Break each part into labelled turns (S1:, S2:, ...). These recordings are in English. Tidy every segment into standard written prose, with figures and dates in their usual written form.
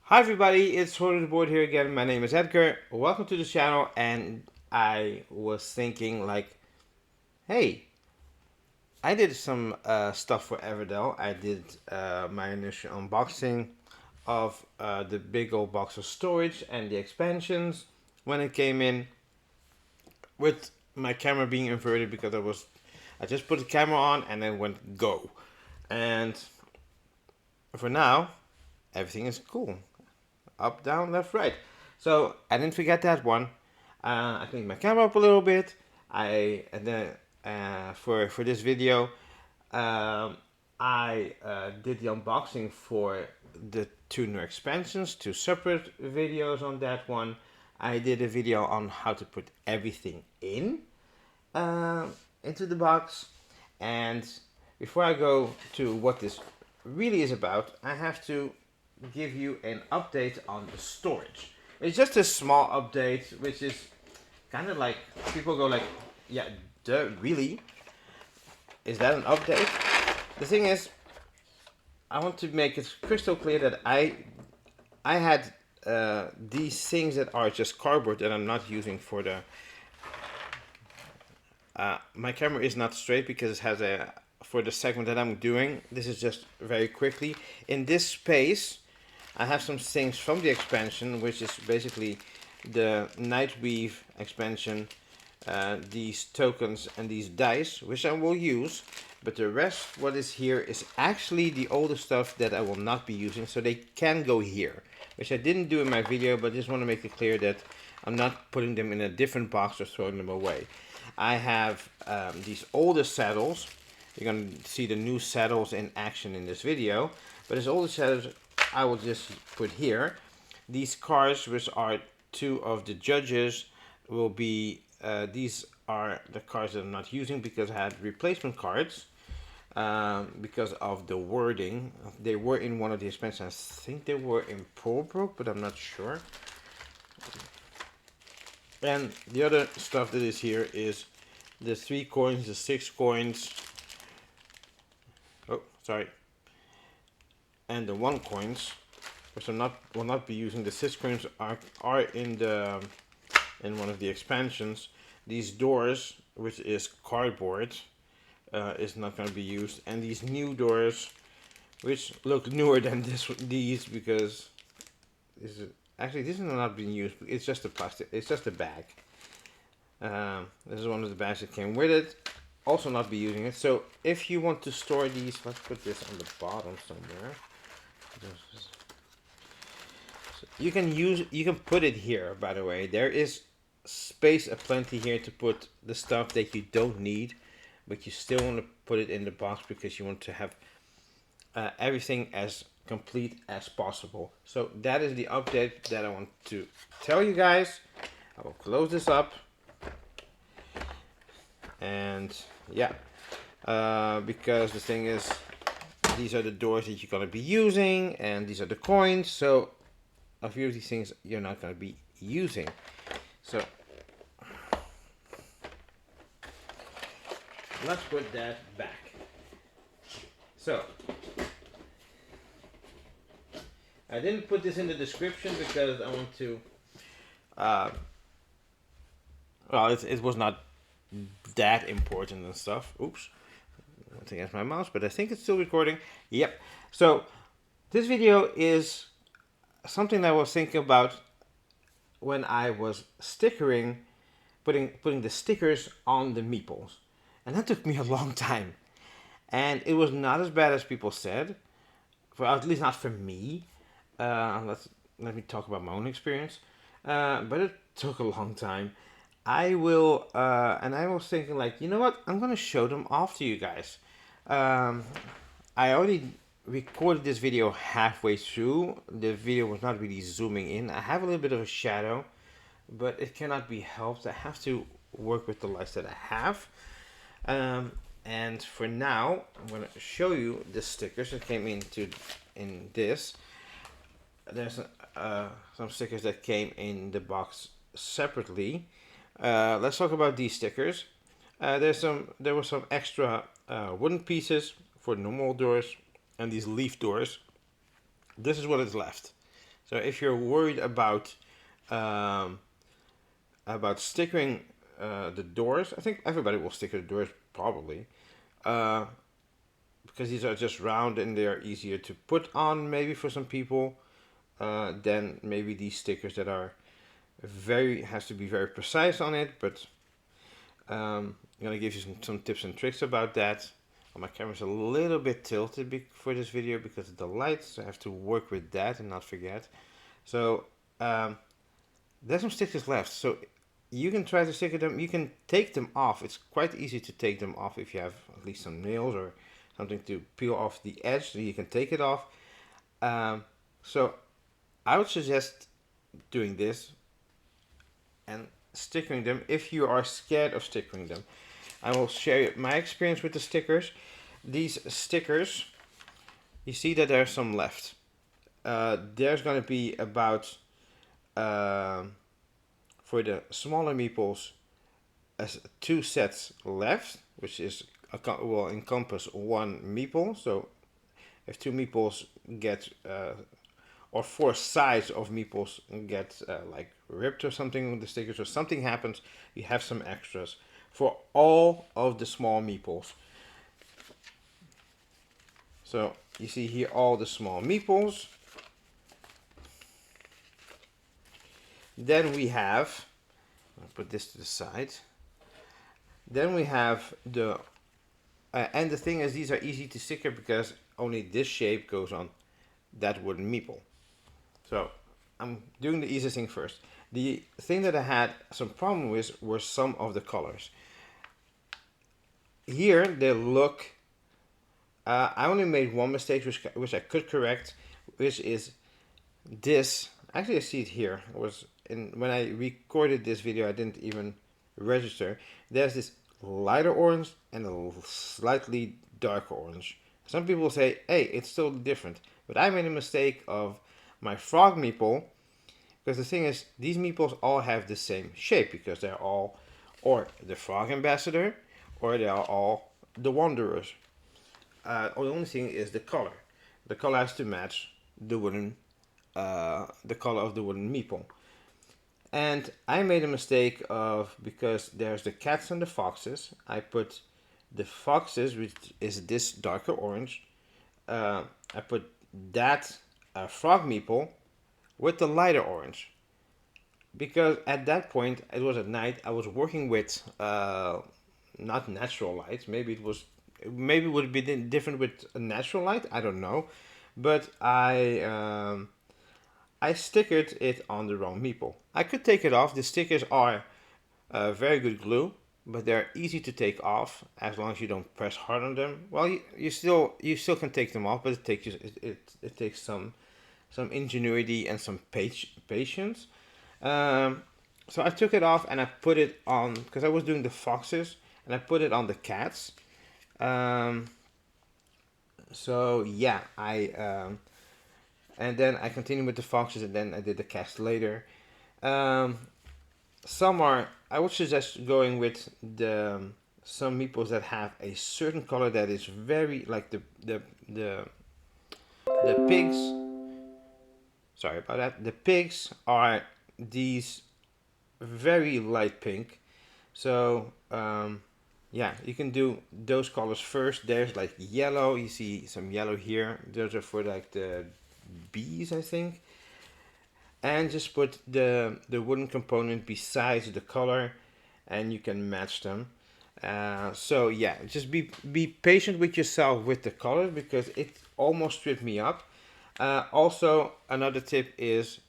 S1: Hi everybody, it's Board here again. My name is Edgar. Welcome to the channel, and I was thinking like, hey, I did some stuff for Everdell. I did my initial unboxing of the big old box of storage and the expansions when it came in, with my camera being inverted because I just put the camera on and then went go. And for now, everything is cool. Up, down, left, right. So I didn't forget that one. I cleaned my camera up a little bit. I and then for this video, I did the unboxing for the two new expansions, two separate videos on that one. I did a video on how to put everything uh, into the box. And before I go to what this really is about, I have to give you an update on the storage. It's just a small update, which is kind of like people go like, yeah, duh, really? Is that an update? The thing is, I want to make it crystal clear that I had these things that are just cardboard that I'm not using for the. My camera is not straight because it has a for the segment that I'm doing. This is just very quickly in this space. I have some things from the expansion, which is basically the Nightweave expansion, these tokens and these dice, which I will use. But the rest, what is here, is actually the older stuff that I will not be using, so they can go here. Which I didn't do in my video, but just want to make it clear that I'm not putting them in a different box or throwing them away. I have these older saddles. You're going to see the new saddles in action in this video. But these older saddles I will just put here. These cards, which are two of the judges, will be, these are the cards that I'm not using because I had replacement cards. Because of the wording. They were in one of the expansions. I think they were in Pulbrook, but I'm not sure. And the other stuff that is here is the 3 coins, the 6 coins. Oh, sorry. And the 1 coins, which I will not be using. The 6 coins are in one of the expansions. These doors, which is cardboard, is not going to be used. And these new doors, which look newer than these because this is actually this is not being used. It's just a plastic. It's just a bag. This is one of the bags that came with it. Also not be using it. So if you want to store these, let's put this on the bottom somewhere. So you can put it here. By the way, there is space aplenty here to put the stuff that you don't need, but you still want to put it in the box because you want to have everything as complete as possible. So that is the update that I want to tell you guys. I will close this up. And yeah, because the thing is, these are the doors that you're going to be using, and these are the coins. So a few of these things you're not going to be using. So let's put that back. So I didn't put this in the description because I want to. Well, it was not that important and stuff. Oops. I think that's my mouse, but I think it's still recording. Yep. So this video is something that I was thinking about when I was stickering, putting the stickers on the meeples. And that took me a long time. And it was not as bad as people said. For at least not for me. Let me talk about my own experience. But it took a long time. I will, and I was thinking like, you know what? I'm gonna show them off to you guys. I already recorded this video halfway through. The video was not really zooming in. I have a little bit of a shadow, but it cannot be helped. I have to work with the lights that I have. And for now, I'm gonna show you the stickers that came in this. There's some stickers that came in the box separately. Let's talk about these stickers. There were some extra wooden pieces for normal doors and these leaf doors. This is what is left. So if you're worried um, stickering the doors, I think everybody will sticker the doors probably, uh, because these are just round and they're easier to put on maybe for some people than maybe these stickers that are has to be very precise on it. But I'm gonna give you some tips and tricks about that. My camera's a little bit tilted for this video because of the lights, so I have to work with that and not forget. So there's some stickers left, so you can try to sticker them. You can take them off. It's quite easy to take them off if you have at least some nails or something to peel off the edge, so you can take it off. So I would suggest doing this and stickering them if you are scared of stickering them. I will share my experience with the stickers. These stickers, you see that there's some left. There's going to be about, for the smaller meeples, 2 sets left, which is will encompass 1 meeple. So if 2 meeples get, or 4 sides of meeples get like ripped or something with the stickers, or something happens, you have some extras for all of the small meeples. So you see here all the small meeples. Then we have, I'll put this to the side. Then we have the, and the thing is, these are easy to sticker because only this shape goes on that wooden meeple. So I'm doing the easiest thing first. The thing that I had some problem with were some of the colors. Here they look, I only made one mistake which I could correct, which is this. Actually I see it here. It was when I recorded this video, I didn't even register. There's this lighter orange and a slightly darker orange. Some people say, hey, it's still different. But I made a mistake of my frog meeple, because the thing is, these meeples all have the same shape because they're all or the frog ambassador or they are all the wanderers. The only thing is the color. The color has to match the wooden, the color of the wooden meeple. And I made a mistake of, because there's the cats and the foxes, I put the foxes, which is this darker orange, I put that frog meeple with the lighter orange. Because at that point, it was at night, I was working with not natural light. Maybe it would be different with a natural light. I don't know, but I stickered it on the wrong meeple. I could take it off. The stickers are very good glue, but they're easy to take off as long as you don't press hard on them. Well, you still can take them off, but it takes some ingenuity and some patience. So I took it off and I put it on, because I was doing the foxes, and I put it on the cats. So yeah, and then I continued with the foxes, and then I did the cats later. I would suggest going with some meeples that have a certain color that is very, like the pigs. Sorry about that. The pigs are these very light pink. So yeah, you can do those colors first. There's like yellow. You see some yellow here. Those are for like the bees, I think. And just put the wooden component besides the color, and you can match them. So yeah, just be patient with yourself with the colors, because it almost tripped me up. Also, another tip is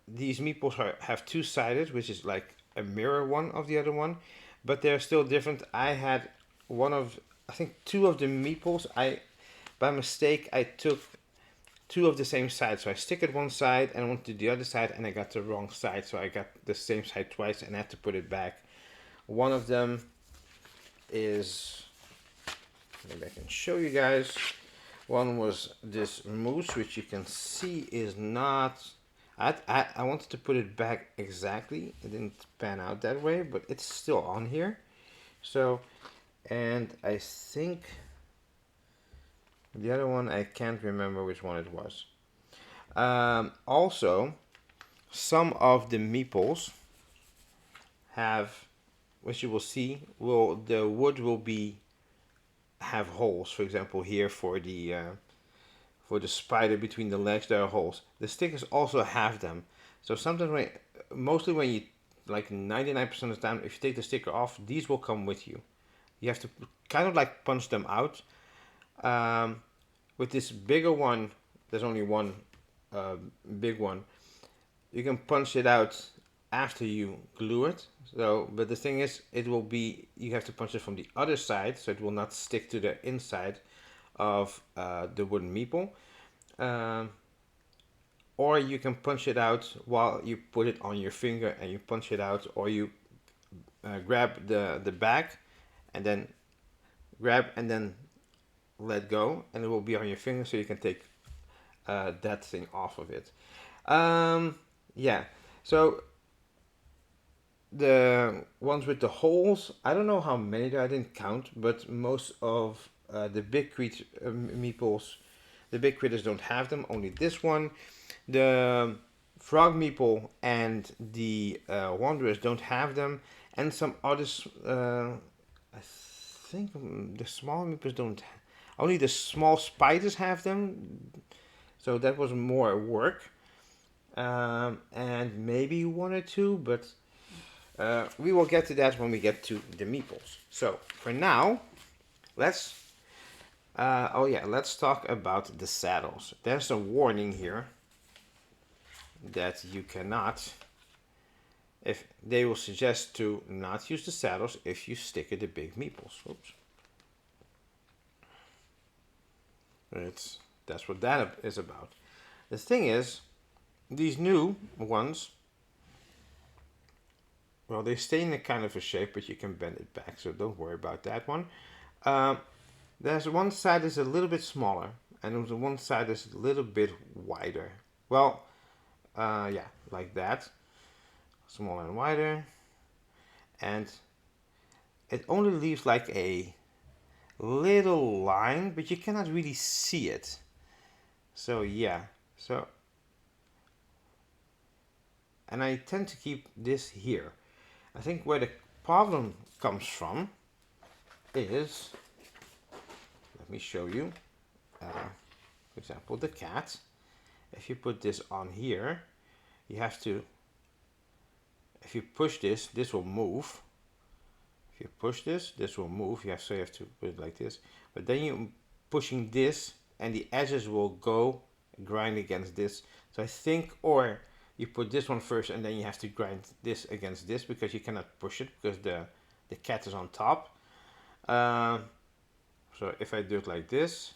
S1: these meeples have 2 sided, which is like a mirror one of the other one, but they're still different. I had I think 2 of the meeples. By mistake, I took 2 of the same side. So I stick it one side and I went to the other side, and I got the wrong side. So I got the same side twice and I had to put it back. One of them is, maybe I can show you guys. One was this moose, which you can see is not, I wanted to put it back exactly. It didn't pan out that way, but it's still on here. So, and I think the other one, I can't remember which one it was. Also, some of the meeples have, which you will see, the wood will have holes. For example, here for the spider between the legs, there are holes. The stickers also have them. So sometimes, mostly when you, like 99% of the time, if you take the sticker off, these will come with you. You have to kind of like punch them out. With this bigger one, there's only one big one. You can punch it out after you glue it. So, but the thing is, you have to punch it from the other side, so it will not stick to the inside of the wooden meeple. Um, or you can punch it out while you put it on your finger and you punch it out, or you grab the back and then grab and then let go, and it will be on your finger, so you can take that thing off of it. Yeah, so the ones with the holes, I don't know how many there, I didn't count, but most of the big meeples, the big critters don't have them, only this one. The frog meeple and the wanderers don't have them, and some others, I think the small meeples don't, only the small spiders have them, so that was more work. And maybe one or two, but we will get to that when we get to the meeples. So for now, let's let's talk about the saddles. There's a warning here that you cannot, if they will suggest to not use the saddles if you sticker the big meeples. Oops. That's what that is about. The thing is, these new ones, well, they stay in a kind of a shape, but you can bend it back, so don't worry about that one. There's one side is a little bit smaller, and the one side is a little bit wider. Well, yeah, like that. Smaller and wider. And it only leaves like a little line, but you cannot really see it. So yeah, and I tend to keep this here. I think where the problem comes from is, let me show you, for example, the cat. If you put this on here, you have to, if you push this, this will move. If you push this, this will move. So you have to put it like this. But then you're pushing this, and the edges will go grind against this. So I think, or you put this one first, and then you have to grind this against this, because you cannot push it because the cat is on top. So if I do it like this,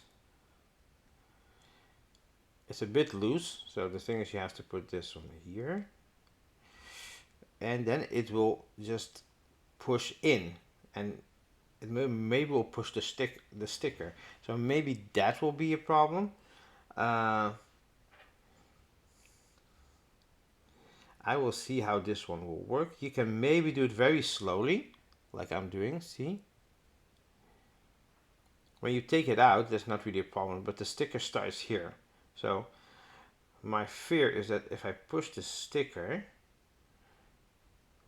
S1: it's a bit loose. So the thing is, you have to put this on here, and then it will just push in, and it maybe will push the sticker. So maybe that will be a problem. I will see how this one will work. You can maybe do it very slowly, like I'm doing, see? When you take it out, there's not really a problem, but the sticker starts here. So my fear is that if I push the sticker,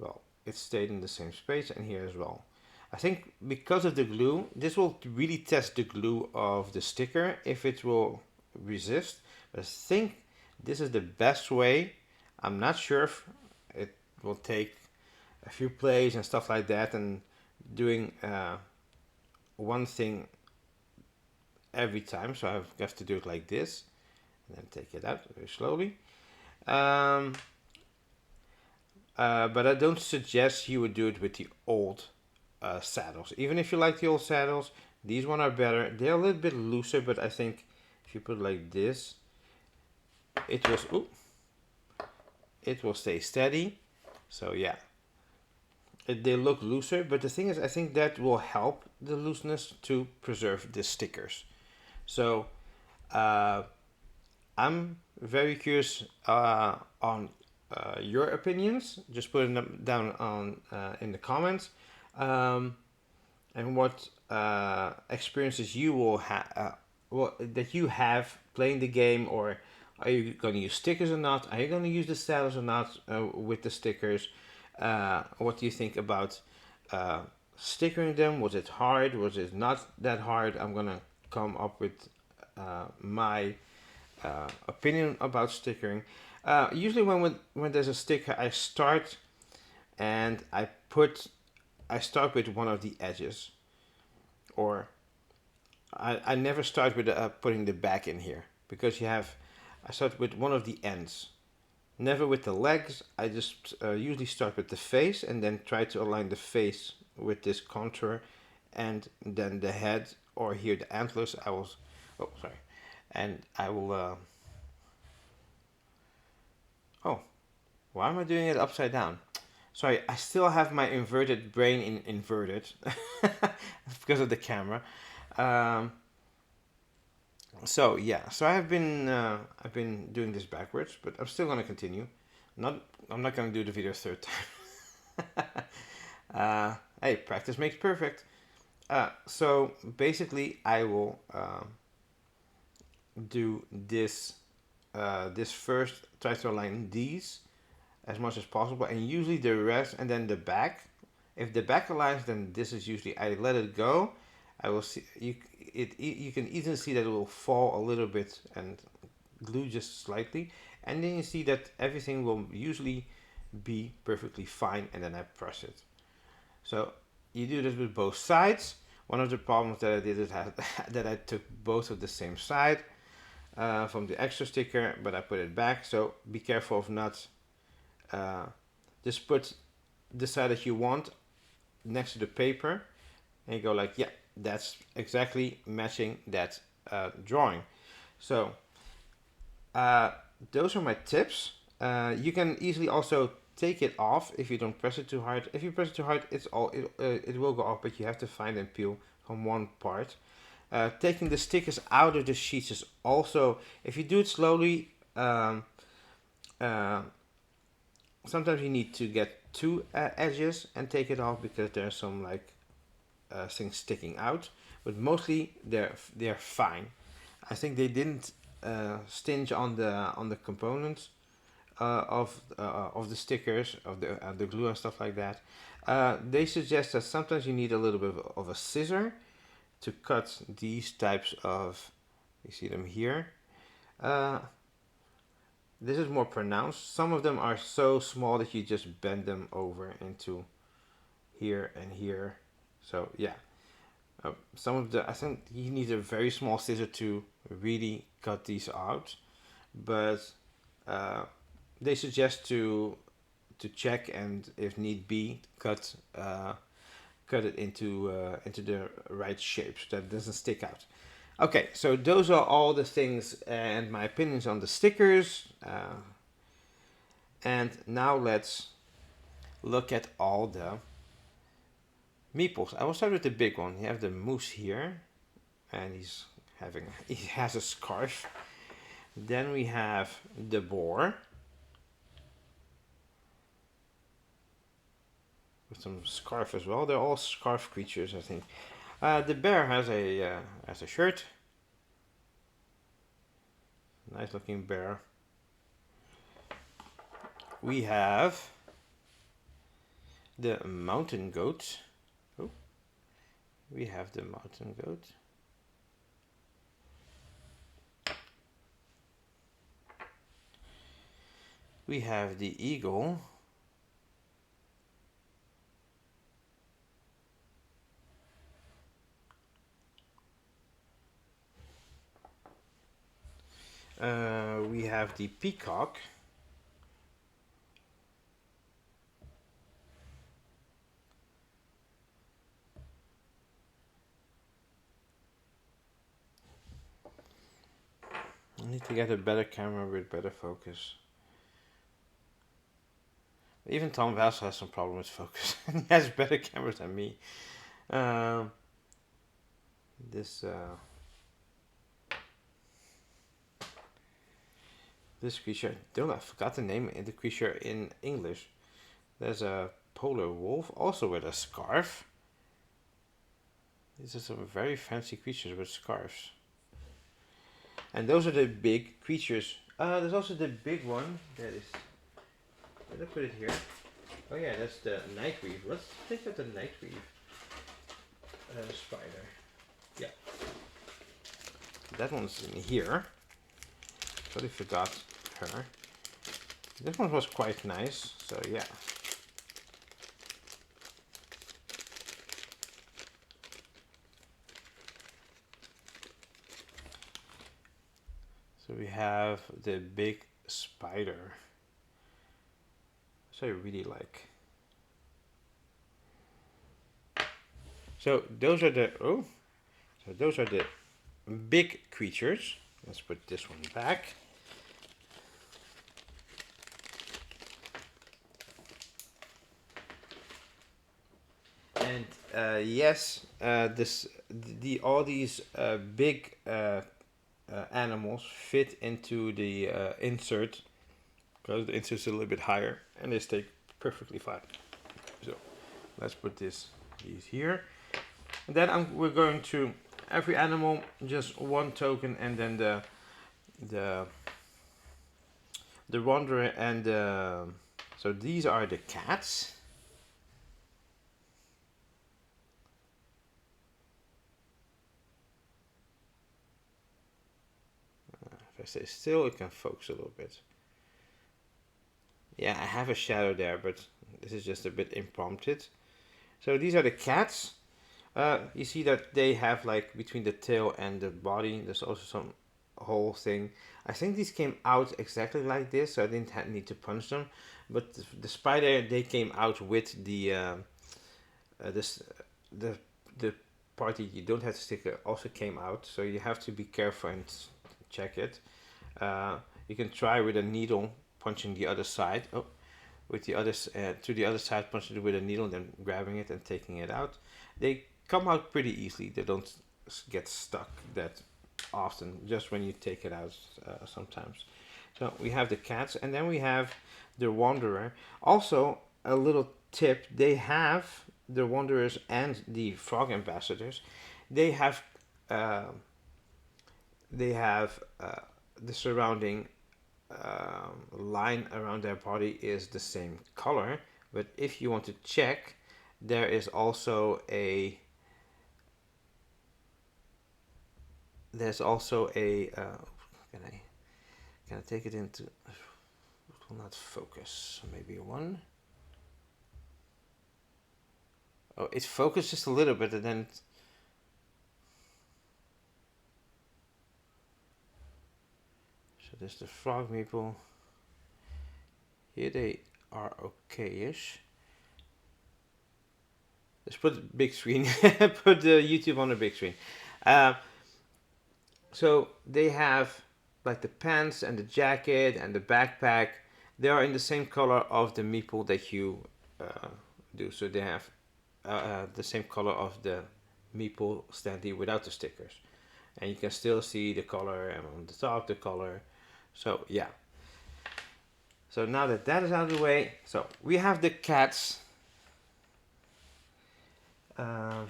S1: well, it stayed in the same space, and here as well. I think because of the glue, this will really test the glue of the sticker, if it will resist. But I think this is the best way. I'm not sure if it will take a few plays and stuff like that, and doing one thing every time. So I have to do it like this, and then take it out very slowly. But I don't suggest you would do it with the old saddles. Even if you like the old saddles, these one are better. They're a little bit looser, but I think if you put it like this, it will stay steady. So yeah, they look looser, but the thing is, I think that will help the looseness to preserve the stickers. So I'm very curious on your opinions. Just put them down on in the comments, and what experiences you will have, that you have playing the game, or Are you going to use stickers or not? Are you going to use the stylus or not with the stickers? What do you think about stickering them? Was it hard? Was it not that hard? I'm going to come up with my opinion about stickering. Usually when there's a sticker, I start and I start with one of the edges, or I never start with putting the back in here, because I start with one of the ends, never with the legs. I just usually start with the face and then try to align the face with this contour, and then the head, or here the antlers. Oh sorry, and I will. Oh, why am I doing it upside down? Sorry, I still have my inverted brain inverted because of the camera. Um, so yeah, so I've been doing this backwards, but I'm still gonna continue. Not I'm not gonna do the video a third time. Hey, practice makes perfect. So basically, I will do this first. Try to align these as much as possible, and usually the rest, and then the back. If the back aligns, then this is usually I let it go. I will see you. You can easily see that it will fall a little bit and glue just slightly, and then you see that everything will usually be perfectly fine, and then I press it. So you do this with both sides. One of the problems that I did is that I took both of the same side from the extra sticker, but I put it back. So be careful of not just put the side that you want next to the paper, and you go like, yeah, that's exactly matching that drawing. So those are my tips. You can easily also take it off if you don't press it too hard. If you press it too hard, it will go off, but you have to find and peel from one part. Taking the stickers out of the sheets is also, if you do it slowly, sometimes you need to get two edges and take it off, because there's some like things sticking out, but mostly they're fine. I think they didn't stinge on the components of the stickers, of the glue and stuff like that. They suggest that sometimes you need a little bit of a scissor to cut these types of. You see them here. This is more pronounced. Some of them are so small that you just bend them over into here and here. So yeah, some of the, I think you need a very small scissor to really cut these out, but they suggest to check, and if need be, cut it into the right shape so that it doesn't stick out. Okay, so those are all the things and my opinions on the stickers. And now let's look at all the meeples. I will start with the big one. You have the moose here, and he has a scarf. Then we have the boar with some scarf as well. They're all scarf creatures, I think. The bear has a shirt. Nice looking bear. We have the mountain goat. Oh, we have the mountain goat. We have the eagle. We have the peacock. I need to get a better camera with better focus. Even Tom Vass has some problem with focus. He has better cameras than me. This creature, I forgot the name of the creature in English. There's a polar wolf, also with a scarf. These are some very fancy creatures with scarves. And those are the big creatures There's also the big one that is. Did I put it here? Oh yeah, that's the nightweave. Let's take out the nightweave spider. Yeah, that one's in here. Totally forgot her. This one was quite nice, so yeah. So we have the big spider. So I really like. So those are the big creatures. Let's put this one back. And yes, all these big animals fit into the insert because the insert's a little bit higher, and they stay perfectly fine. So let's put these here, and then we're going to every animal just one token, and then the wanderer and so these are the cats. If I stay still, it can focus a little bit. Yeah, I have a shadow there, but this is just a bit impromptu. So these are the cats. You see that they have like between the tail and the body, there's also some whole thing. I think these came out exactly like this, so I didn't need to punch them. But the spider, they came out with this the part that you don't have to sticker also came out, so you have to be careful and check it. You can try with a needle punching the other side. Oh, with the other to the other side, punching it with a needle, then grabbing it and taking it out. They come out pretty easily. They don't get stuck that often. Just when you take it out, sometimes. So we have the cats, and then we have the wanderer. Also, a little tip: they have the wanderers and the frog ambassadors. They have uh, the surrounding line around their body is the same color, but if you want to check, there is also a can I take it into, it will not focus, maybe one. Oh, it focused just a little bit, and then so there's the frog people. Here they are okay-ish. Let's put big screen. Put the YouTube on the big screen. So they have like the pants and the jacket and the backpack. They are in the same color of the meeple that you do. So they have the same color of the meeple standee without the stickers, and you can still see the color, and on the top the color. So yeah. So now that that is out of the way, so we have the cats. I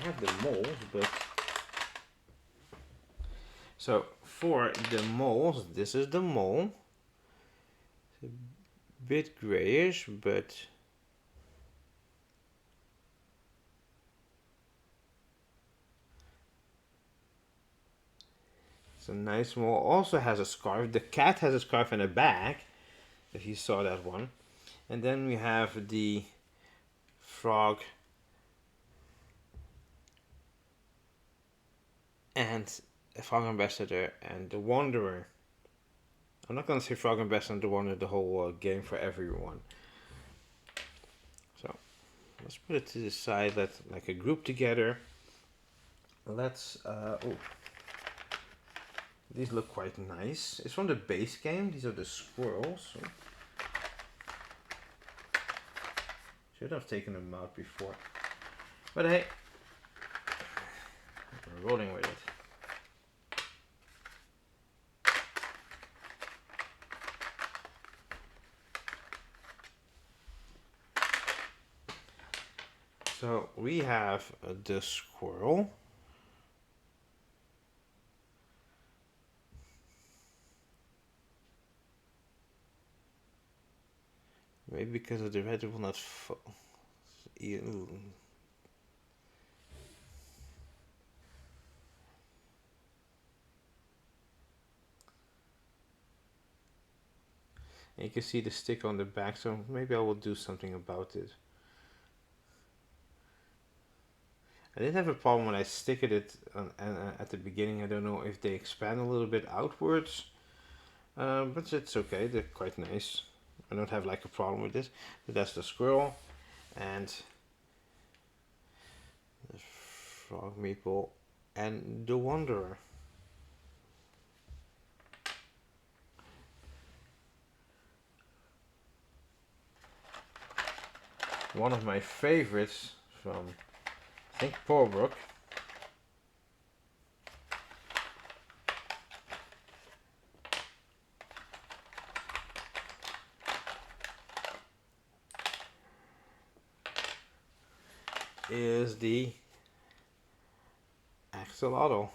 S1: have the moles, but so for the moles, this is the mole. It's a bit grayish, but it's a nice mole. Also has a scarf. The cat has a scarf and a bag, if you saw that one. And then we have the frog and a frog ambassador and the wanderer. I'm not gonna say frog ambassador and the wanderer the whole game for everyone. So let's put it to the side. Let's like a group together. Let's these look quite nice. It's from the base game. These are the squirrels. Should have taken them out before. But hey, we're rolling with it. So we have the squirrel. Maybe because of the red it will not you can see the stick on the back, so maybe I will do something about it. I did have a problem when I stickered it at the beginning. I don't know if they expand a little bit outwards, but it's okay. They're quite nice. I don't have like a problem with this. But that's the squirrel and the frog meeple and the wanderer. One of my favorites from, I think, Pawbrook. Is the axolotl.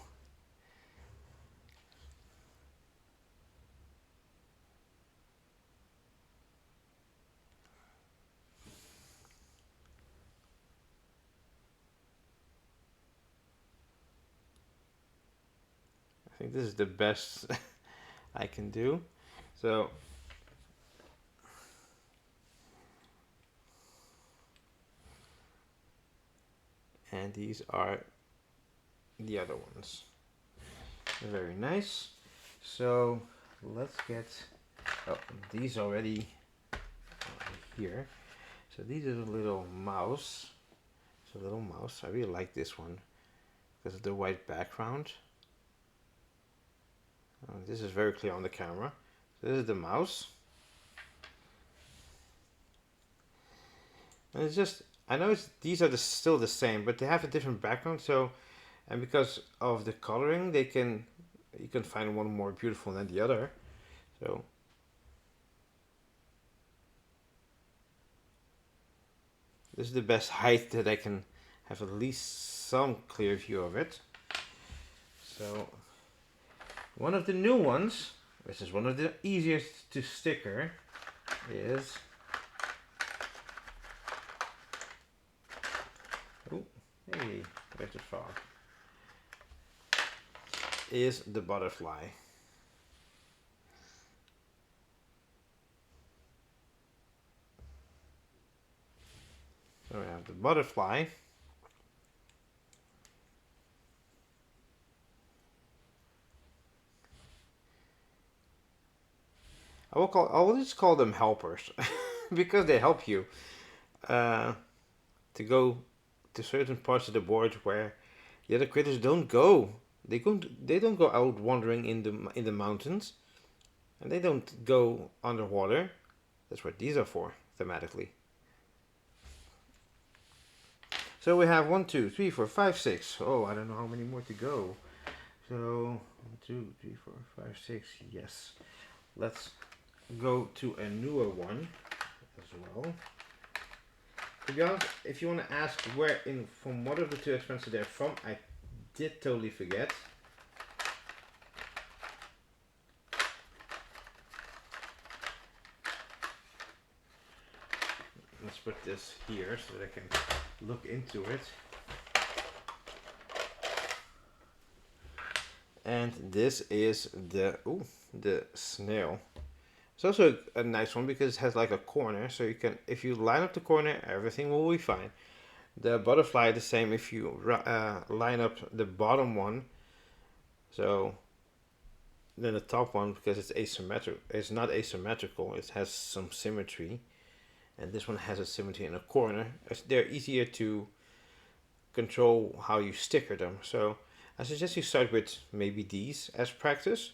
S1: I think this is the best I can do. So and these are the other ones. Very nice. So let's get these already here. So these are the little mouse. It's a little mouse. I really like this one because of the white background. This is very clear on the camera. So this is the mouse. And it's just, I know these are still the same, but they have a different background. So, and because of the coloring, you can find one more beautiful than the other. So this is the best height that I can have at least some clear view of it. So one of the new ones, which is one of the easiest to sticker, is hey, where's the frog? Is the butterfly. So we have the butterfly. I will just call them helpers because they help you to go to certain parts of the board where the other critters don't go. They don't go out wandering in the mountains, and they don't go underwater. That's what these are for thematically. So we have 1, 2, 3, 4, 5, 6. Oh, I don't know how many more to go. So 1, 2, 3, 4, 5, 6. Yes. Let's go to a newer one as well. To be honest, if you want to ask from what of the two expansions they're from, I did totally forget. Let's put this here so that I can look into it. And this is the snail. It's also a nice one because it has like a corner, so you can, if you line up the corner, everything will be fine. The butterfly the same if you line up the bottom one. So then the top one, because it's asymmetrical, it's not asymmetrical, it has some symmetry. And this one has a symmetry in a corner. They're easier to control how you sticker them. So I suggest you start with maybe these as practice.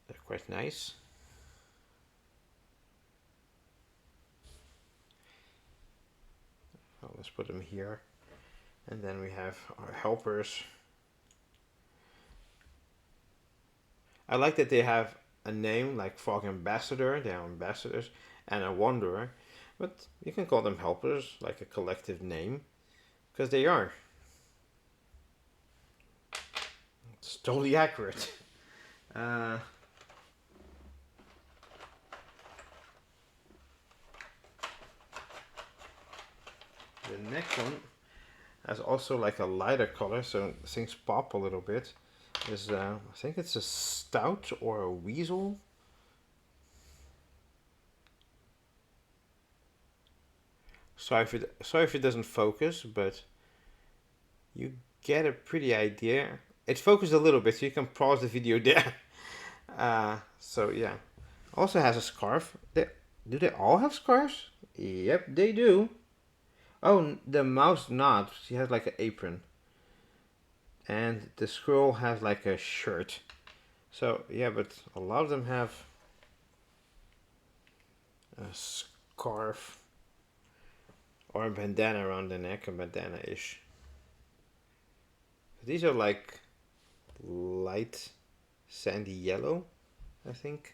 S1: They're quite nice. So let's put them here. And then we have our helpers. I like that they have a name like Frog Ambassador, they are ambassadors, and a Wanderer. But you can call them helpers, like a collective name, because they are. It's totally accurate. Uh, the next one has also like a lighter color, so things pop a little bit. Is I think it's a stout or a weasel. Sorry if it doesn't focus, but you get a pretty idea. It focused a little bit, so you can pause the video there. So yeah. Also has a scarf. Do they all have scarves? Yep, they do. Oh, the mouse not. She has like an apron. And the squirrel has like a shirt. So yeah, but a lot of them have a scarf or a bandana around the neck, a bandana-ish. These are like light sandy yellow, I think.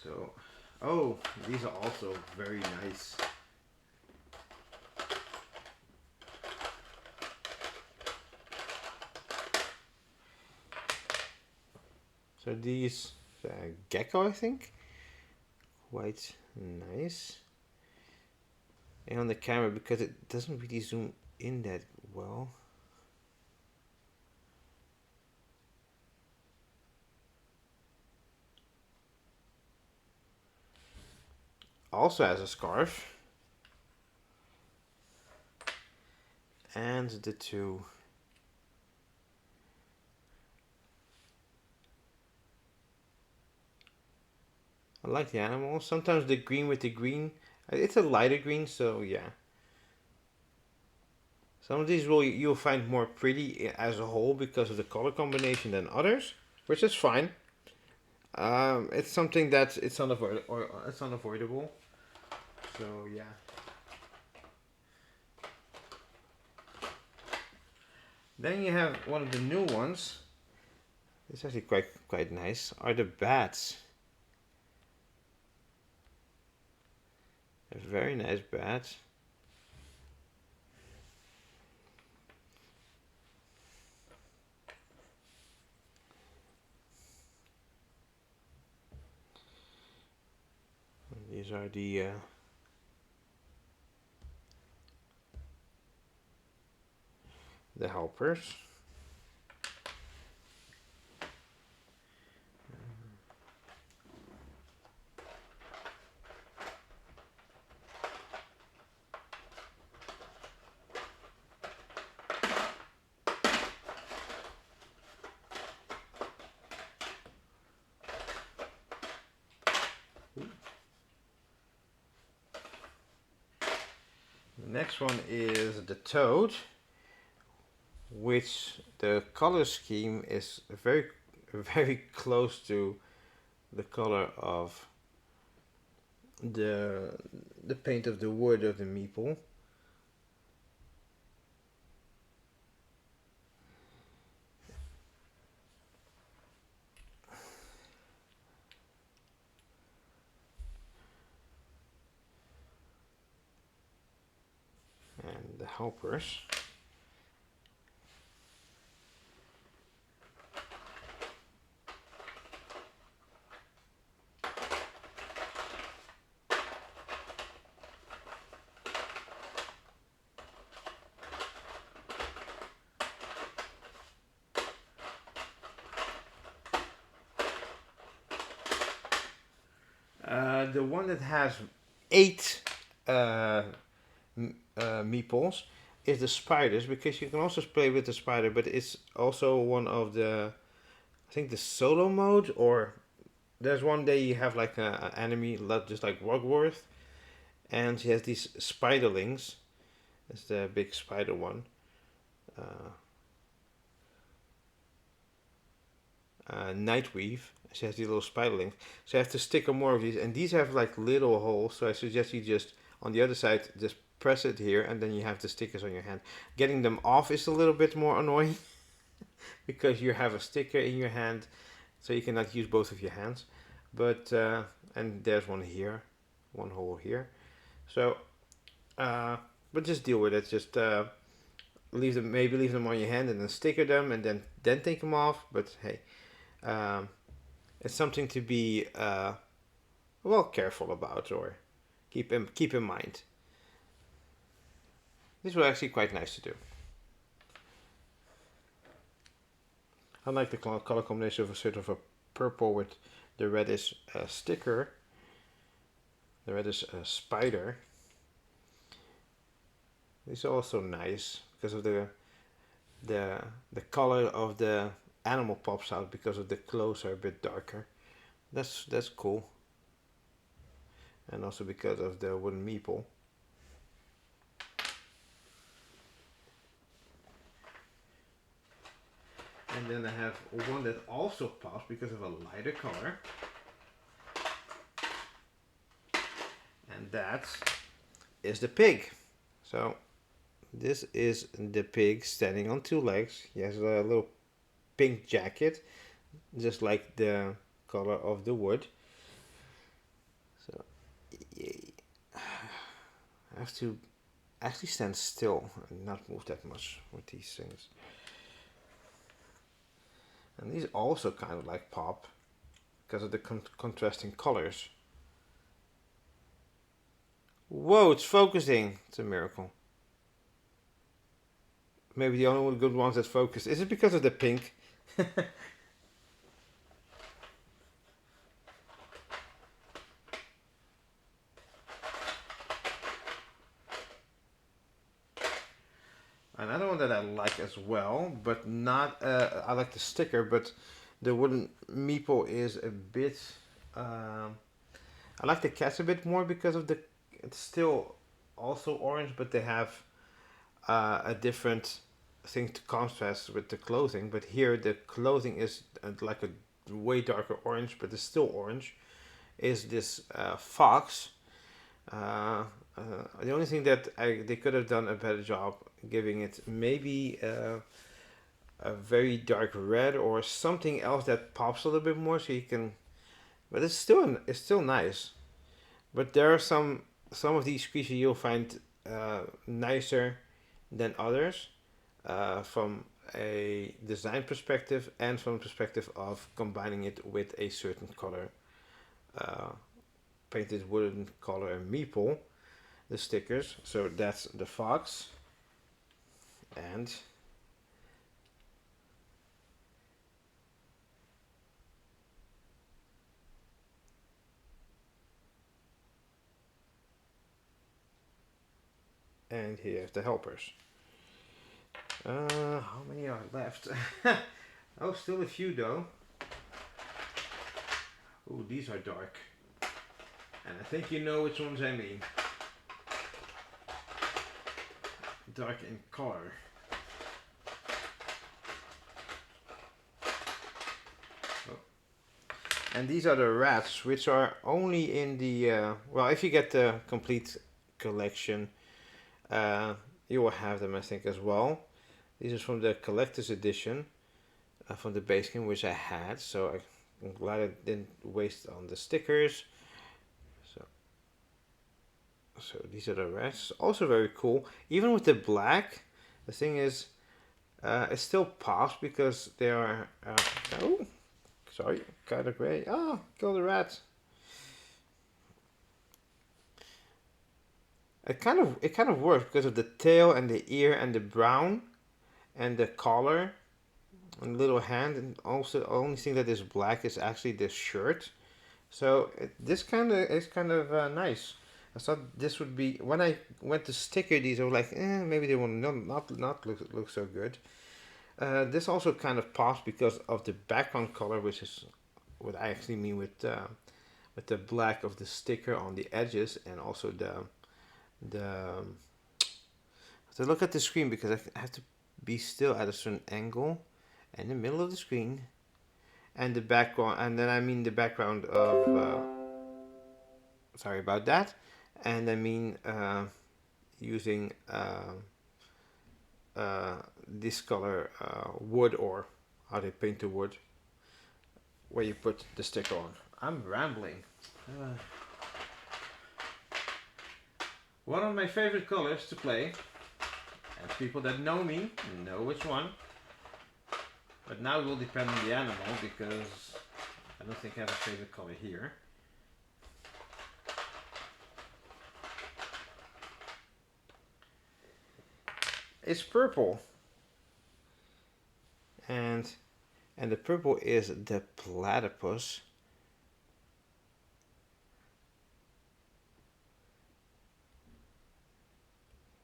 S1: So, oh, these are also very nice. So these, gecko, I think, quite nice. And on the camera, because it doesn't really zoom in that well. Also has a scarf. And the two. I like the animals. Sometimes the green with the green. It's a lighter green, so yeah. Some of these you'll find more pretty as a whole because of the color combination than others, which is fine. It's something that's it's unavoidable. So yeah. Then you have one of the new ones. It's actually quite nice. Are the bats? A very nice bat. These are the helpers. The next one is the toad, which the color scheme is very close to the color of the paint of the wood of the meeple. And the helpers. The one that has 8 meeples is the spiders, because you can also play with the spider, but it's also one of the, I think the solo mode, or there's one day you have like an enemy just like Wogworth, and she has these spiderlings. It's the big spider one. Nightweave. She has these little spiderlings. So I have to stick on more of these, and these have like little holes. So I suggest you just on the other side just press it here, and then you have the stickers on your hand. Getting them off is a little bit more annoying because you have a sticker in your hand, so you cannot use both of your hands. but and there's one here, one hole here. So, but just deal with it. Just leave them, maybe leave them on your hand and then sticker them and then take them off. But hey, um, it's something to be well careful about or keep in mind. These were actually quite nice to do. I like the color combination of a sort of a purple with the reddish sticker, the reddish spider. These are also nice because of the color of the animal pops out because of the clothes are a bit darker. That's cool. And also because of the wooden meeple. And then I have one that also pops because of a lighter color. And that is the pig. So this is the pig standing on two legs. He has a little pink jacket, just like the color of the wood. So I have to actually stand still and not move that much with these things. And these also kind of like pop because of the contrasting colors. Whoa, it's focusing. It's a miracle. Maybe the only good ones that focus. Is it because of the pink? Another one that I like as well, but not, I like the sticker, but the wooden meeple is a bit, I like the cats a bit more because of it's still also orange, but they have a different thing to contrast with the clothing. But here the clothing is like a way darker orange, but it's still orange. Is this fox? The only thing that they could have done a better job giving it maybe a very dark red or something else that pops a little bit more, so you can. But it's still nice. But there are some of these creatures you'll find nicer than others from a design perspective and from the perspective of combining it with a certain color, uh, painted wooden color meeple, the stickers. So that's the fox, and here's the helpers. How many are left? Oh, still a few though. Oh, these are dark. And I think you know which ones I mean. Dark in color. Oh. And these are the rats, which are only in the, well, if you get the complete collection, you will have them, I think, as well. These are from the collector's edition, from the base game, which I had, so I'm glad I didn't waste on the stickers. So these are the rats. Also very cool. Even with the black, the thing is, it still pops because they are. Oh, sorry, kind of gray. Ah, kill the rat. It kind of works because of the tail and the ear and the brown, and the collar, and little hand, and also the only thing that is black is actually the shirt. So this is kind of nice. I thought this would be when I went to sticker these. I was like, maybe they will not look so good. This also kind of pops because of the background color, which is what I actually mean with the black of the sticker on the edges, and also the. So look at the screen because I have to be still at a certain angle, in the middle of the screen, and the background, and then I mean the background of. Sorry about that. And I mean using this color wood, or how they paint the wood, where you put the sticker on. I'm rambling. One of my favorite colors to play, and people that know me know which one. But now it will depend on the animal because I don't think I have a favorite color here. It's purple. And the purple is the platypus.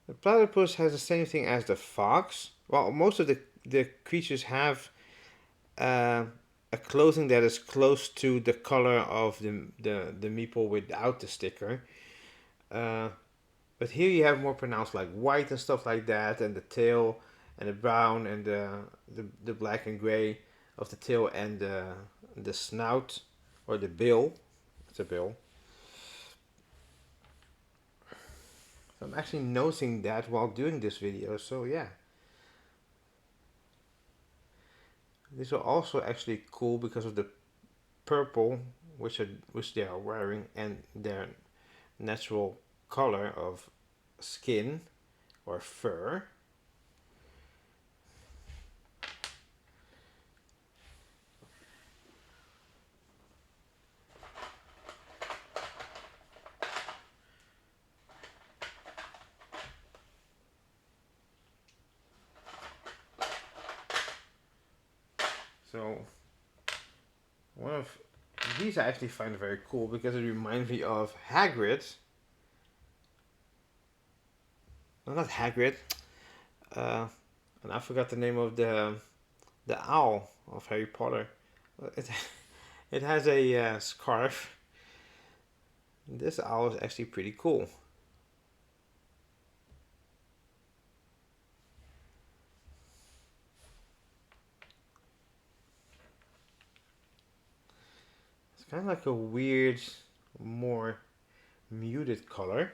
S1: The platypus has the same thing as the fox. Well, most of the creatures have a clothing that is close to the color of the meeple without the sticker. But here you have more pronounced like white and stuff like that, and the tail and the brown and the black and gray of the tail and the snout or the bill. It's a bill. So I'm actually noticing that while doing this video, so yeah. These are also actually cool because of the purple which they are wearing and their natural color of skin or fur. So one of these I actually find very cool because it reminds me of Hagrid. No, not Hagrid. And I forgot the name of the owl of Harry Potter. It has a scarf. This owl is actually pretty cool. It's kind of like a weird, more muted color.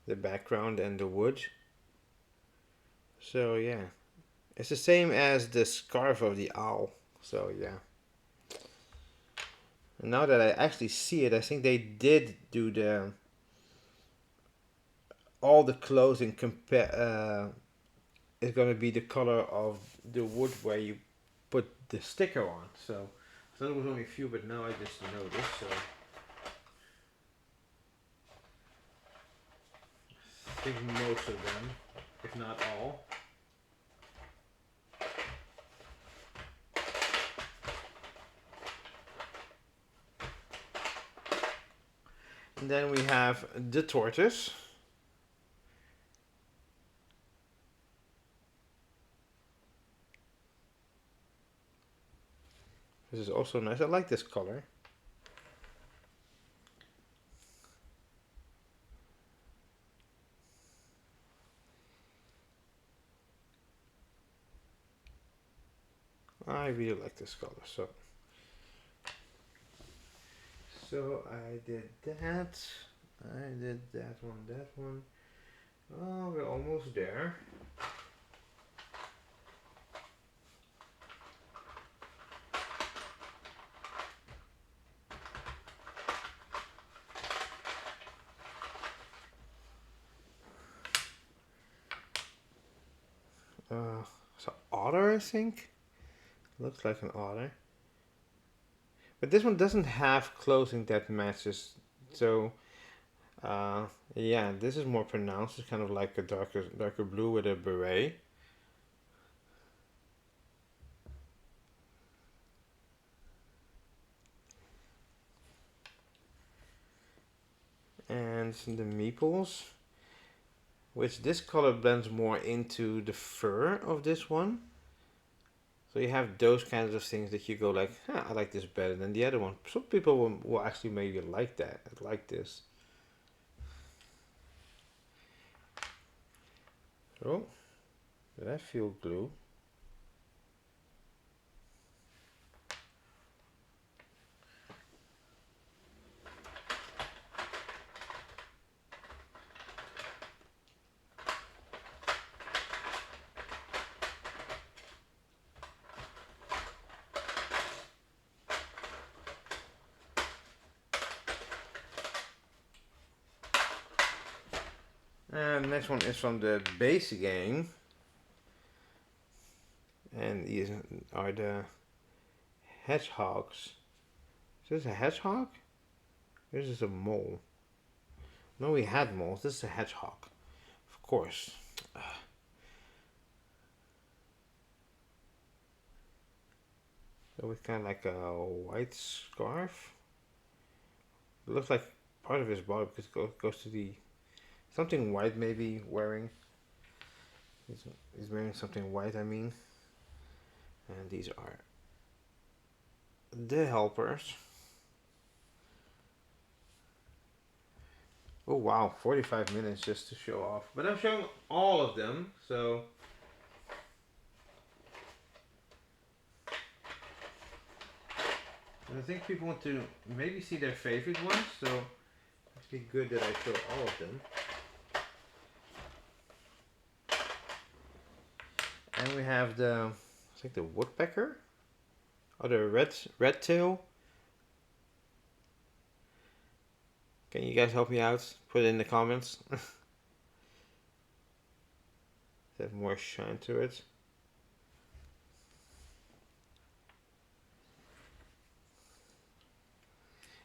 S1: The background and the wood. So yeah. It's the same as the scarf of the owl. So yeah. And now that I actually see it, I think they did do all the clothing is going to be the color of the wood where you put the sticker on. So I thought it was only a few, but now I just noticed. So I think most of them, if not all. And then we have the tortoise. This is also nice. I like this color. I really like this color. So I did that. I did that one. Oh, we're almost there. It's an otter, I think. Looks like an otter. But this one doesn't have clothing that matches. So, yeah, this is more pronounced. It's kind of like a darker blue with a beret. And the meeples, which this color blends more into the fur of this one. So you have those kinds of things that you go like, huh, I like this better than the other one. Some people will actually maybe like that, like this. So, did I feel glue? And the next one is from the base game. And these are the hedgehogs. Is this a hedgehog? This is a mole. No, we had moles. This is a hedgehog. Of course. So with kind of like a white scarf. It looks like part of his body because it goes to the something white maybe wearing. He's wearing something white, I mean. And these are the helpers. Oh wow, 45 minutes just to show off. But I'm showing all of them, so and I think people want to maybe see their favorite ones, so it'd be good that I show all of them. And we have the, I think the woodpecker, or the red tail. Can you guys help me out? Put it in the comments. Have more shine to it.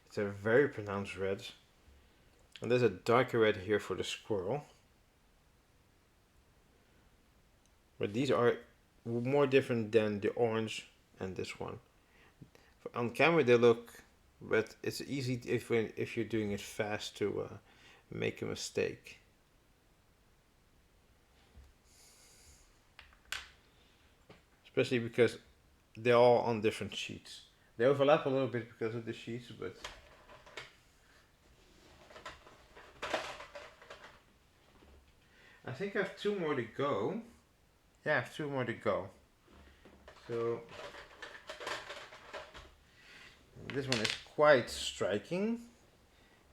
S1: It's a very pronounced red. And there's a darker red here for the squirrel. But these are more different than the orange and this one. On camera they look, but it's easy if you're doing it fast to make a mistake. Especially because they're all on different sheets. They overlap a little bit because of the sheets, but I think I have 2 more to go. Yeah, I have 2 more to go. So this one is quite striking.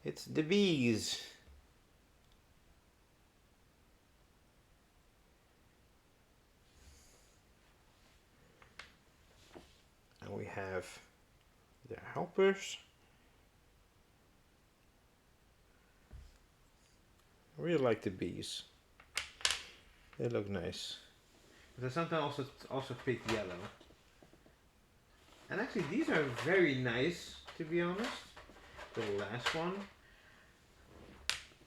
S1: It's the bees. And we have their helpers. I really like the bees. They look nice. But I sometimes also pick yellow. And actually these are very nice, to be honest. The last one.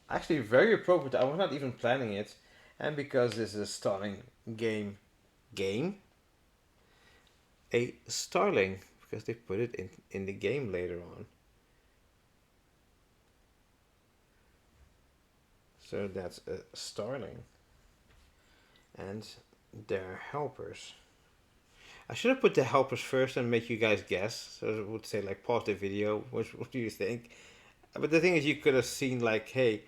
S1: Actually very appropriate. I was not even planning it. And because this is a starling game, a starling, because they put it in the game later on. So that's a starling. And their helpers. I should have put the helpers first and make you guys guess. So I would say like pause the video. What do you think? But the thing is, you could have seen like, hey,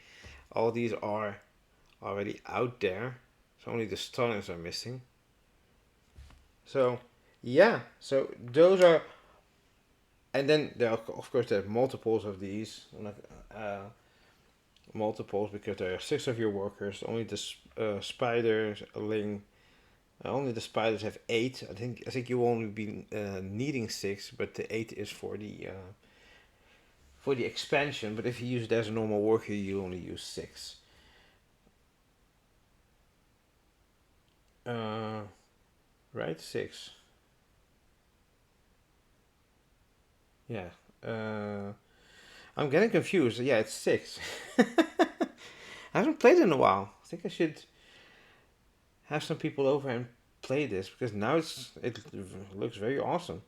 S1: all these are already out there. So only the starlings are missing. So yeah, so those are, and then there are of course there are multiples of these. Multiples because there are 6 of your workers. Only the spiders, only the spiders have 8. I think you will only be needing 6, but the 8 is for the expansion. But if you use it as a normal worker, you only use 6. Right, 6. Yeah. I'm getting confused. Yeah, it's 6. I haven't played in a while. I think I should have some people over and play this because now it looks very awesome.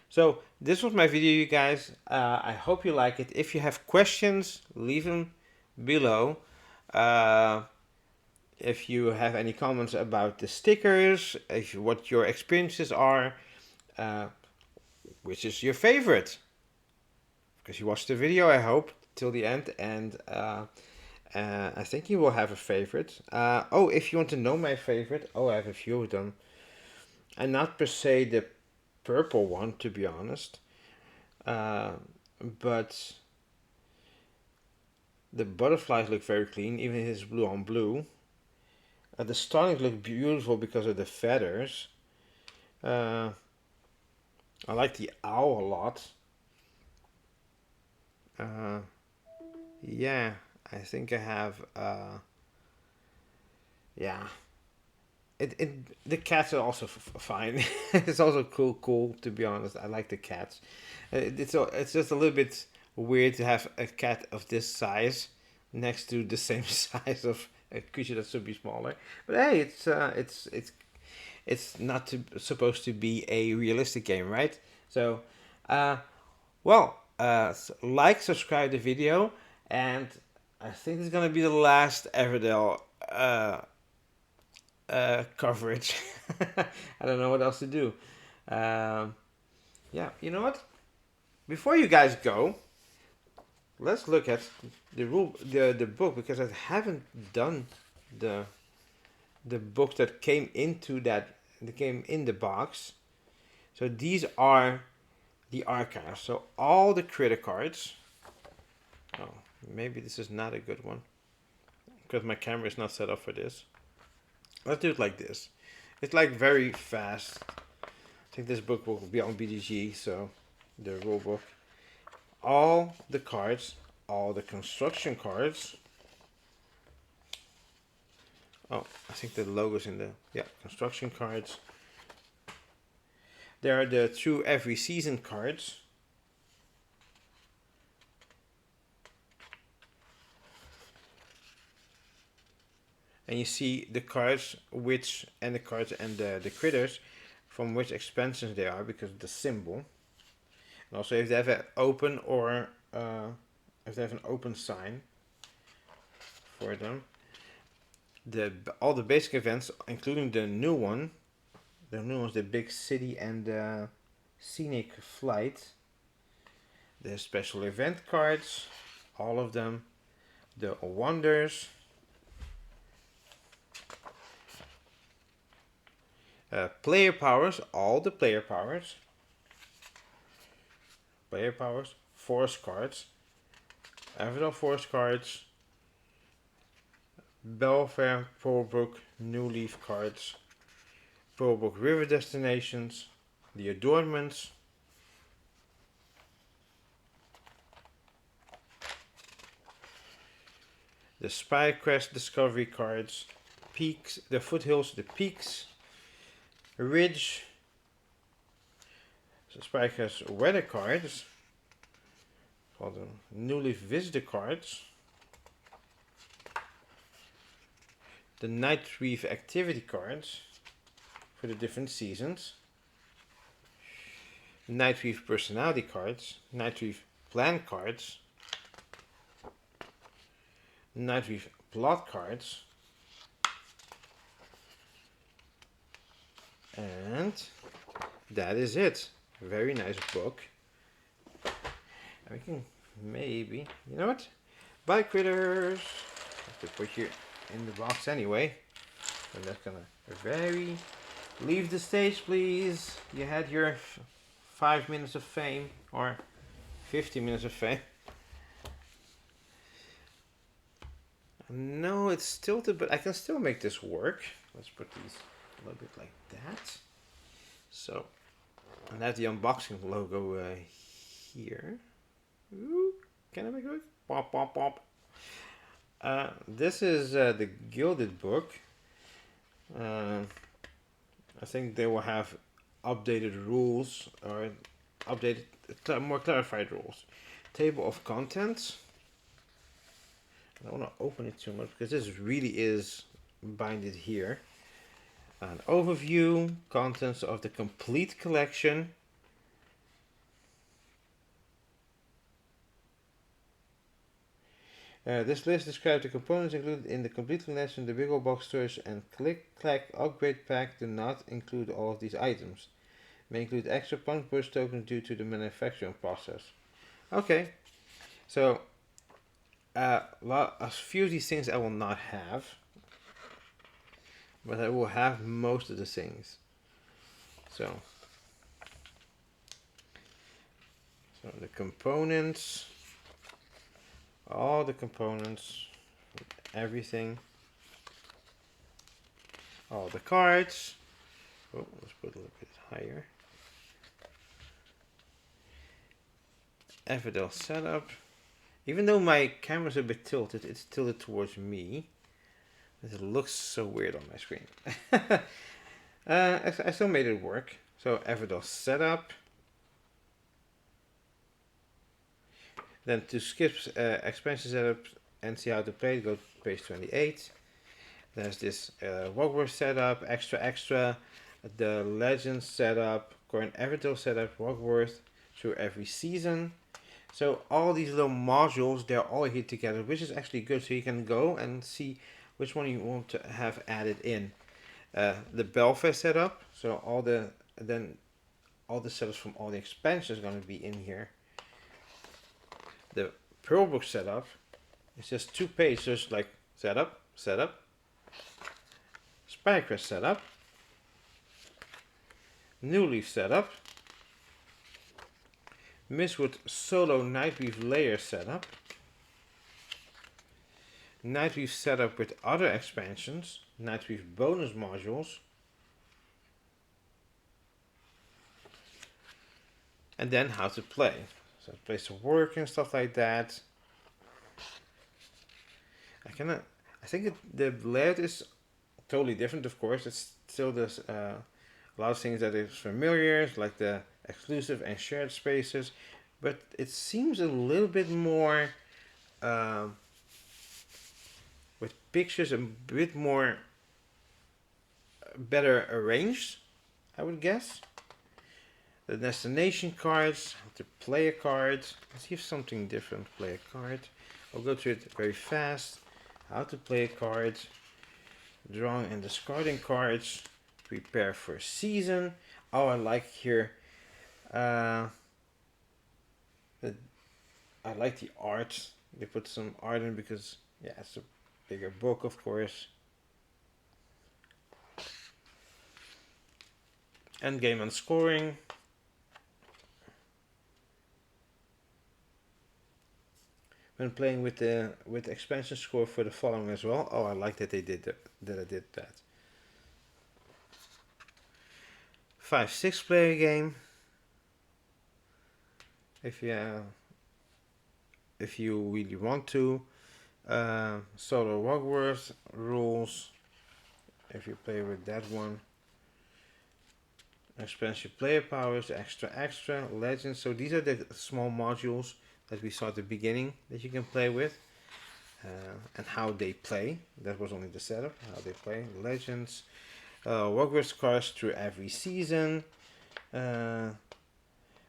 S1: So this was my video, you guys. I hope you like it. If you have questions, leave them below. If you have any comments about the stickers, what your experiences are, which is your favorite, because you watched the video, I hope, till the end, and I think you will have a favorite. Oh, if you want to know my favorite, I have a few of them. And not per se the purple one, to be honest. But the butterflies look very clean, even if it's blue on blue. The starlings look beautiful because of the feathers. I like the owl a lot. Yeah, I think I have yeah, the cats are also fine. It's also cool to be honest. I like the cats. It's just a little bit weird to have a cat of this size next to the same size of a creature that should be smaller. But hey, it's not supposed to be a realistic game, right? So, uh, well, like, subscribe the video, and I think it's gonna be the last Everdell coverage. I don't know what else to do. Um, yeah, you know what? Before you guys go, let's look at the book, because I haven't done the the book that came in the box. So these are the archives. So all the critter cards. Oh, maybe this is not a good one because my camera is not set up for this. Let's do it like this. It's like very fast. I think this book will be on BDG, so the rule book. All the cards, all the construction cards. Oh, I think the logo's in the, yeah, construction cards. There are the Through Every Season cards. And you see the cards and the critters from which expansions they are because of the symbol. And also if they have an open or if they have an open sign for them. All the basic events, including the new ones, the big city and the scenic flight. The special event cards, all of them. The wonders. Player powers, all the player powers. Player powers, force cards. Everdell force cards. Belfair, Pearlbrook, New Leaf cards. Pearlbrook River Destinations. The adornments. The Spycrest Discovery cards. Peaks, the foothills, the peaks. Ridge. So Spycrest weather cards. Called the New Leaf Visitor cards. The Night Reef activity cards for the different seasons. Night Reef personality cards. Night Reef plan cards. Night Reef plot cards. And that is it. Very nice book. And we can maybe, you know what? Bye, critters. Have to put you in the box anyway. I'm just gonna leave the stage, please. You had your 5 minutes of fame, or 50 minutes of fame. No, it's tilted, but I can still make this work. Let's put these a little bit like that. So, and that's the unboxing logo here. Ooh, can I make it work? Pop, pop, pop. This is the Gilded book. I think they will have updated rules or updated, more clarified rules. Table of contents. I don't want to open it too much because this really is binded here. An overview, contents of the complete collection. This list describes the components included in the complete collection. The Wiggle Box storage and click-clack upgrade pack do not include all of these items. May include extra punch burst tokens due to the manufacturing process. Okay, so a few of these things I will not have, but I will have most of the things. So the components, all the components, everything, all the cards. Oh, let's put a little bit higher. Everdell setup. Even though my camera's a bit tilted, it's tilted towards me. It looks so weird on my screen. I still made it work. So Everdell setup. Then to skip expansion setup and see how to play it, go to page 28. There's this Wogwarts setup, extra, the Legends setup, current Everdell setup, Wogwarts through every season. So all these little modules, they're all here together, which is actually good. So you can go and see which one you want to have added in. The Belfast setup, so all the setups from all the expansions are going to be in here. The Pearl Book setup, it's just 2 pages, like setup, Spirecrest setup, New Leaf setup, Mistwood solo Nightweave layer setup, Nightweave setup with other expansions, Nightweave bonus modules, and then how to play. So place to work and stuff like that. I think the layout is totally different, of course. It's still there's a lot of things that is familiar, like the exclusive and shared spaces, but it seems a little bit more with pictures, a bit more better arranged, I would guess. The destination cards, how to play a card. Let's see if something different. Play a card. I'll go through it very fast. How to play a card. Drawing and discarding cards. Prepare for season. Oh, I like here. I like the art. They put some art in because, yeah, it's a bigger book, of course. Endgame and scoring. When playing with the expansion score for the following as well. Oh, I like that they did that I did that. 5-6 player game. If you really want to. Solo Hogwarts rules. If you play with that one. Expansion player powers, extra, legends. So these are the small modules that we saw at the beginning that you can play with. And how they play. That was only the setup. How they play. Legends. Hogwarts cards through every season.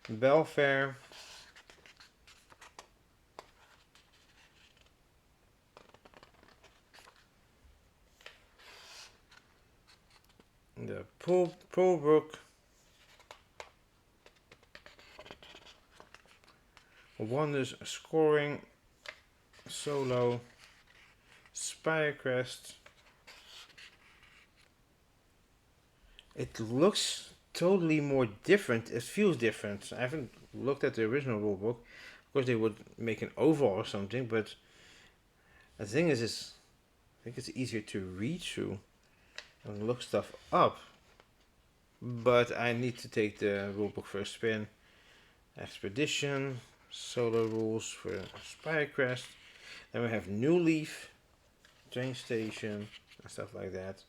S1: Belfair. The Pearl Book. Wonders scoring. Solo. Spirecrest. It looks totally more different. It feels different. I haven't looked at the original rulebook. Of course, they would make an overall or something, but the thing is I think it's easier to read through and look stuff up. But I need to take the rulebook for a spin. Expedition, solo rules for Spirecrest. Then we have New Leaf, train station, and stuff like that.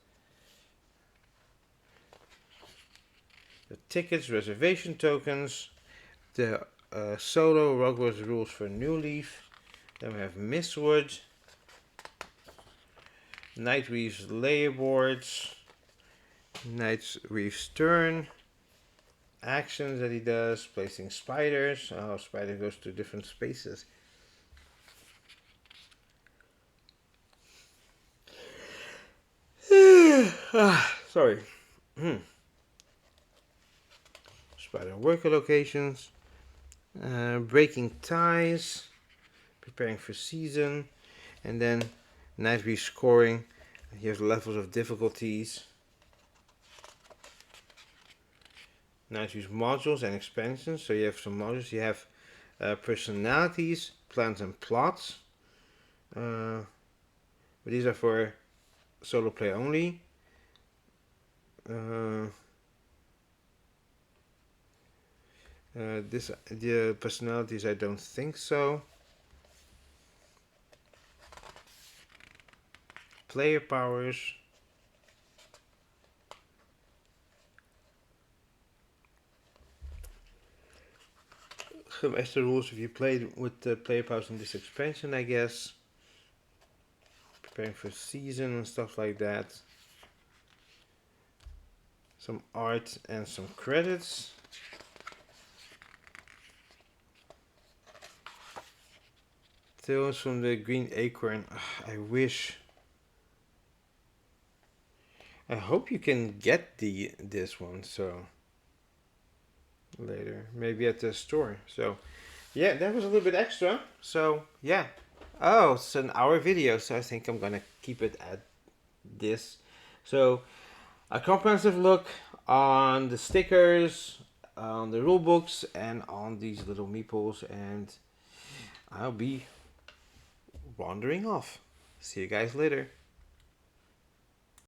S1: The tickets, reservation tokens, the solo Hogwarts rules for New Leaf. Then we have Mistwood, Nightweave's layer boards, Nightweave's turn, actions that he does, placing spiders. Oh, spider goes to different spaces. Sorry. Spider worker locations, breaking ties, preparing for season, and then Nightweave scoring. Here's levels of difficulties. Nightweave modules and expansions. So you have some modules. You have personalities, plans, and plots. But these are for solo play only. The personalities, I don't think so. player powers. Some extra rules if you played with the player powers in this expansion, I guess. Preparing for season and stuff like that. Some art and some credits. Tales from the Green Acorn. I wish. I hope you can get this one. So later, maybe at the store. So yeah, that was a little bit extra. So yeah. Oh, it's an hour video, so I think I'm gonna keep it at this. So a comprehensive look on the stickers, on the rule books, and on these little meeples, and I'll be wandering off. See you guys later.